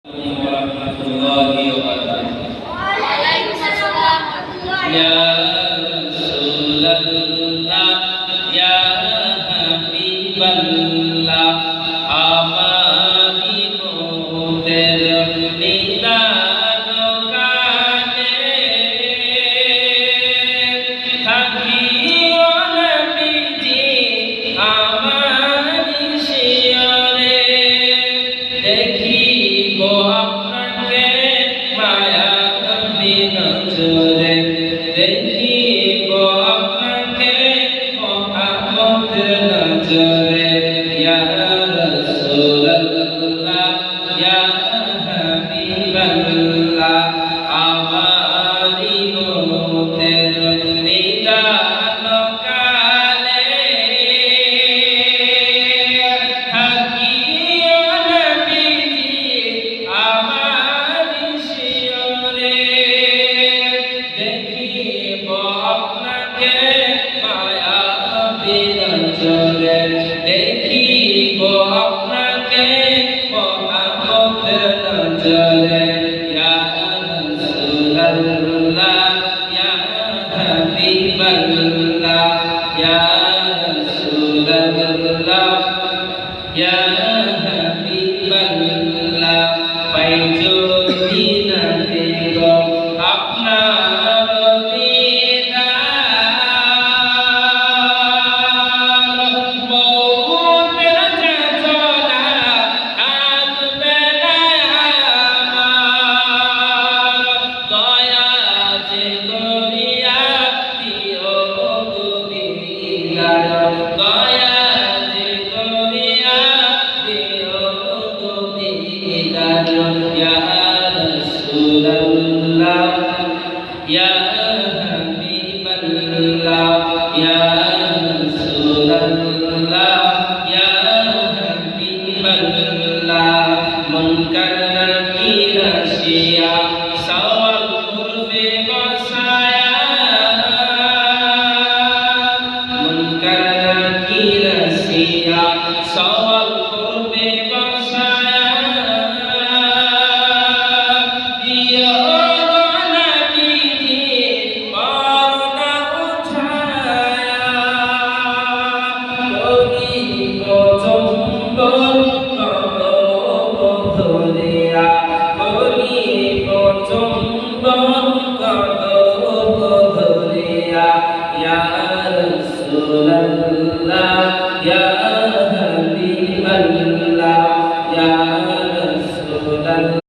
warahmatullahi wabarakatuh. Waalaikumsalam warahmatullahi Ya Rasulullah, ya Habiballah, amari muter nidan kane থাকিও নবীজি আমারি শিয়রে দেখিব আপনাকে মায়া নবী নজরে দেখিব আপনাকে মহব্বত নজরে ইয়া রাসূলুল্লাহ ইয়া হাবিবাল্লাহ আমারি মুতের নিদান কালে থাকিও নবীজি আমারি শিয়রে দেখিব আপনাকে মায়া বিনজরে দেখিব আপনাকে মহব্বত নজরে ইয়া রাসূলুল্লাহ ইয়া হাবিবাল্লাহ ইয়া রাসূলুল্লাহ ইয়া হাবিবাল্লাহ পাইজোরি না দেব আপনার দিদার মৌতের চেতনা থাকবে না আমার দয়া যে করিয়া দিও গো দিদার দয়া যে করিয়া দিও গো দিদার ইয়া রাসূলুল্লাহ ইয়া হাবিবাল্লাহ ইয়া রাসূলুল্লাহ ইয়া হাবিবাল্লাহ মুনকার নাকির আসিয়া সওয়াল করবে বসায়া মুনকার নাকির আসিয়া সওয়াল করবে বসায়া দিও নবীজি পর্দা উঠায়া করিব চুম্বন কদম ধরিয়া করিব চুম্বন কদম ধরিয়া ইয়া রাসূলুল্লাহ